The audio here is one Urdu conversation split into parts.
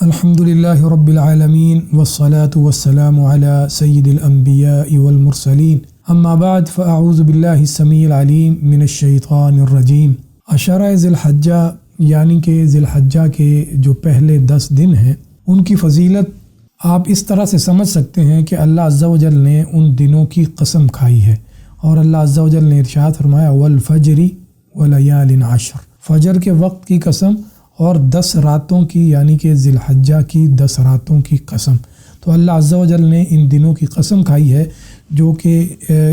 الحمدللہ رب العالمین والصلاة والسلام علی سید الانبیاء والمرسلین اما بعد فاعوذ باللہ السمیع العلیم من الشیطان الرجیم۔ عشرہ ذی الحجہ یعنی کہ ذی الحجہ کے جو پہلے 10 دن ہیں ان کی فضیلت آپ اس طرح سے سمجھ سکتے ہیں کہ اللہ عز و جل نے ان دنوں کی قسم کھائی ہے، اور اللہ عز و جل نے ارشاد فرمایا والفجر ولیال عشر، فجر کے وقت کی قسم اور 10 راتوں کی یعنی کہ ذی الحجہ کی 10 راتوں کی قسم۔ تو اللہ عز و جل نے ان دنوں کی قسم کھائی ہے، جو کہ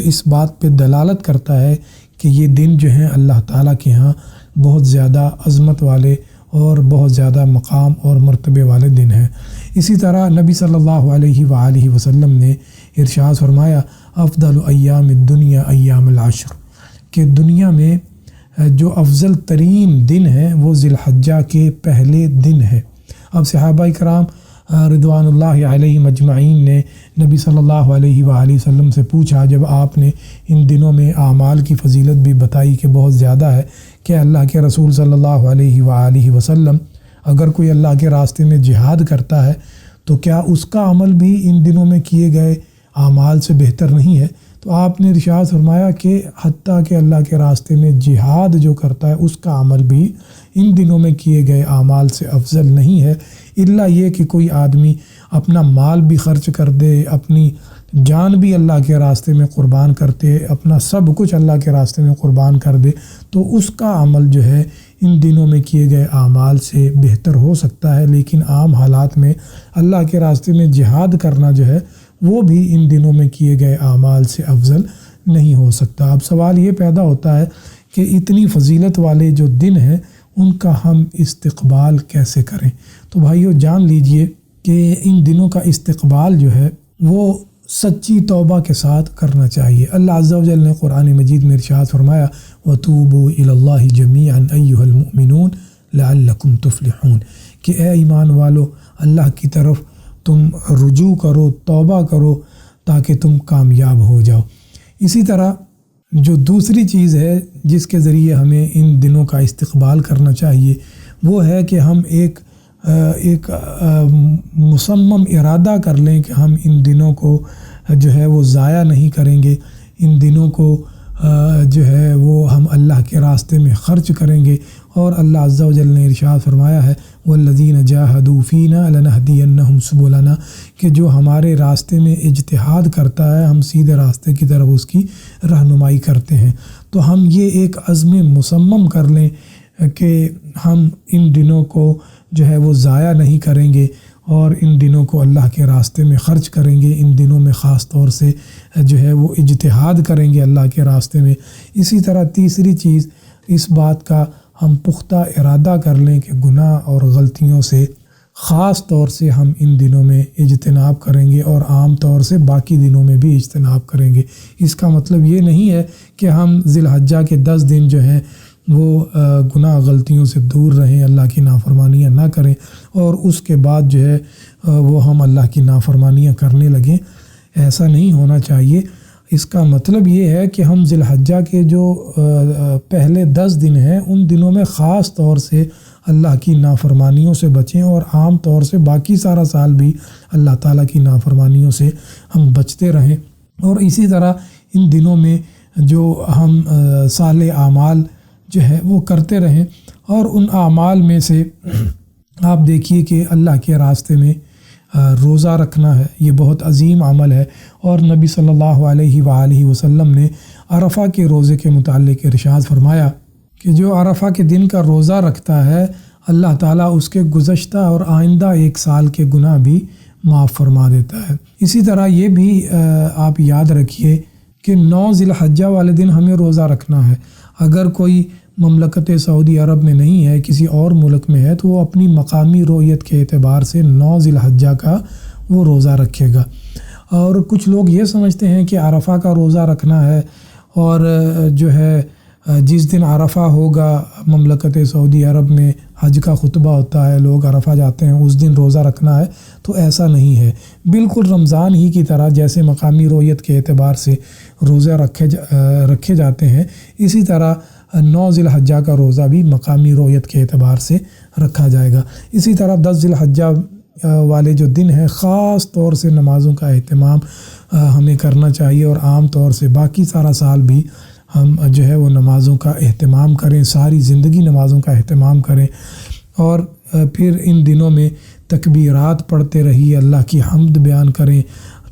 اس بات پہ دلالت کرتا ہے کہ یہ دن جو ہیں اللہ تعالیٰ کے ہاں بہت زیادہ عظمت والے اور بہت زیادہ مقام اور مرتبے والے دن ہیں۔ اسی طرح نبی صلی اللہ علیہ وآلہ وسلم نے ارشاد فرمایا افضل ایام الدنیا ایام العشر، کہ دنیا میں جو افضل ترین دن ہے وہ ذی الحجہ کے پہلے دن ہے۔ اب صحابہ کرام رضوان اللہ علیہم اجمعین نے نبی صلی اللہ علیہ وآلہ وسلم سے پوچھا، جب آپ نے ان دنوں میں اعمال کی فضیلت بھی بتائی کہ بہت زیادہ ہے، کہ اللہ کے رسول صلی اللہ علیہ وآلہ وسلم اگر کوئی اللہ کے راستے میں جہاد کرتا ہے تو کیا اس کا عمل بھی ان دنوں میں کیے گئے اعمال سے بہتر نہیں ہے؟ تو آپ نے ارشاد فرمایا کہ حتیٰ کہ اللہ کے راستے میں جہاد جو کرتا ہے اس کا عمل بھی ان دنوں میں کیے گئے اعمال سے افضل نہیں ہے، الا یہ کہ کوئی آدمی اپنا مال بھی خرچ کر دے، اپنی جان بھی اللہ کے راستے میں قربان کرتے، اپنا سب کچھ اللہ کے راستے میں قربان کر دے، تو اس کا عمل جو ہے ان دنوں میں کیے گئے اعمال سے بہتر ہو سکتا ہے۔ لیکن عام حالات میں اللہ کے راستے میں جہاد کرنا جو ہے وہ بھی ان دنوں میں کیے گئے اعمال سے افضل نہیں ہو سکتا۔ اب سوال یہ پیدا ہوتا ہے کہ اتنی فضیلت والے جو دن ہیں ان کا ہم استقبال کیسے کریں؟ تو بھائیو جان لیجئے کہ ان دنوں کا استقبال جو ہے وہ سچی توبہ کے ساتھ کرنا چاہیے۔ اللہ عز و جل نے قرآن مجید میں ارشاد فرمایا وَتُوبُوا إِلَى اللَّهِ جَمِيعًا أَيُّهَا الْمُؤْمِنُونَ لَعَلَّكُمْ تُفْلِحُونَ، کہ اے ایمان والو اللہ کی طرف تم رجوع کرو، توبہ کرو تاکہ تم کامیاب ہو جاؤ۔ اسی طرح جو دوسری چیز ہے جس کے ذریعے ہمیں ان دنوں کا استقبال کرنا چاہیے وہ ہے کہ ہم ایک مصمم ارادہ کر لیں کہ ہم ان دنوں کو جو ہے وہ ضائع نہیں کریں گے، ان دنوں کو جو ہے وہ ہم اللہ کے راستے میں خرچ کریں گے۔ اور اللہ عز و جل نے ارشاد فرمایا ہے والذین جاہدوا فینا لنہدینہم سبلنا، کہ جو ہمارے راستے میں اجتہاد کرتا ہے ہم سیدھے راستے کی طرف اس کی رہنمائی کرتے ہیں۔ تو ہم یہ ایک عزم مصمم کر لیں کہ ہم ان دنوں کو جو ہے وہ ضائع نہیں کریں گے اور ان دنوں کو اللہ کے راستے میں خرچ کریں گے، ان دنوں میں خاص طور سے جو ہے وہ اجتہاد کریں گے اللہ کے راستے میں۔ اسی طرح تیسری چیز اس بات کا ہم پختہ ارادہ کر لیں کہ گناہ اور غلطیوں سے خاص طور سے ہم ان دنوں میں اجتناب کریں گے اور عام طور سے باقی دنوں میں بھی اجتناب کریں گے۔ اس کا مطلب یہ نہیں ہے کہ ہم ذی الحجہ کے 10 دن جو ہیں وہ گناہ غلطیوں سے دور رہیں، اللہ کی نافرمانیاں نہ کریں، اور اس کے بعد جو ہے وہ ہم اللہ کی نافرمانیاں کرنے لگیں۔ ایسا نہیں ہونا چاہیے۔ اس کا مطلب یہ ہے کہ ہم ذی الحجہ کے جو پہلے 10 دن ہیں ان دنوں میں خاص طور سے اللہ کی نافرمانیوں سے بچیں، اور عام طور سے باقی سارا سال بھی اللہ تعالیٰ کی نافرمانیوں سے ہم بچتے رہیں۔ اور اسی طرح ان دنوں میں جو ہم صالح اعمال جو ہے وہ کرتے رہیں، اور ان اعمال میں سے آپ دیکھیے کہ اللہ کے راستے میں روزہ رکھنا ہے، یہ بہت عظیم عمل ہے، اور نبی صلی اللہ علیہ وآلہ وسلم نے عرفہ کے روزے کے متعلق ارشاد فرمایا کہ جو عرفہ کے دن کا روزہ رکھتا ہے اللہ تعالیٰ اس کے گزشتہ اور آئندہ 1 سال کے گناہ بھی معاف فرما دیتا ہے۔ اسی طرح یہ بھی آپ یاد رکھیے کہ 9 ذی الحجہ والے دن ہمیں روزہ رکھنا ہے۔ اگر کوئی مملکت سعودی عرب میں نہیں ہے، کسی اور ملک میں ہے، تو وہ اپنی مقامی رویت کے اعتبار سے 9 ذی الحجہ کا وہ روزہ رکھے گا۔ اور کچھ لوگ یہ سمجھتے ہیں کہ عرفہ کا روزہ رکھنا ہے، اور جو ہے جس دن عرفہ ہوگا مملکت سعودی عرب میں حج کا خطبہ ہوتا ہے، لوگ عرفہ جاتے ہیں، اس دن روزہ رکھنا ہے، تو ایسا نہیں ہے۔ بالکل رمضان ہی کی طرح جیسے مقامی رویت کے اعتبار سے روزہ رکھے جاتے ہیں، اسی طرح 9 ذی الحجہ کا روزہ بھی مقامی رویت کے اعتبار سے رکھا جائے گا۔ اسی طرح 10 ذی الحجہ والے جو دن ہیں خاص طور سے نمازوں کا اہتمام ہمیں کرنا چاہیے، اور عام طور سے باقی سارا سال بھی ہم جو ہے وہ نمازوں کا اہتمام کریں، ساری زندگی نمازوں کا اہتمام کریں، اور پھر ان دنوں میں تکبیرات پڑھتے رہیے، اللہ کی حمد بیان کریں،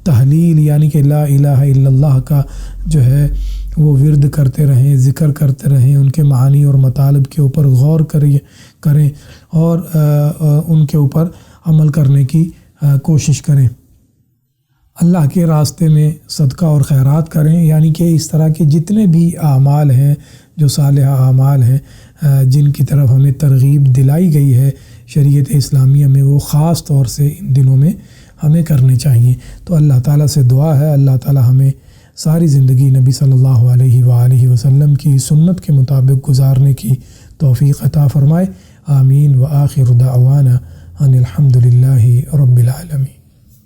تحلیل یعنی کہ لا الہ الا اللہ کا جو ہے وہ ورد کرتے رہیں، ذکر کرتے رہیں، ان کے معانی اور مطالب کے اوپر غور کریں اور ان کے اوپر عمل کرنے کی کوشش کریں۔ اللہ کے راستے میں صدقہ اور خیرات کریں، یعنی کہ اس طرح کے جتنے بھی اعمال ہیں جو صالحہ اعمال ہیں جن کی طرف ہمیں ترغیب دلائی گئی ہے شریعت اسلامیہ میں، وہ خاص طور سے ان دنوں میں ہمیں کرنے چاہیے۔ تو اللہ تعالیٰ سے دعا ہے اللہ تعالیٰ ہمیں ساری زندگی نبی صلی اللہ علیہ وآلہ وسلم کی سنت کے مطابق گزارنے کی توفیق عطا فرمائے، آمین۔ وآخر دعوانا ان الحمد للہ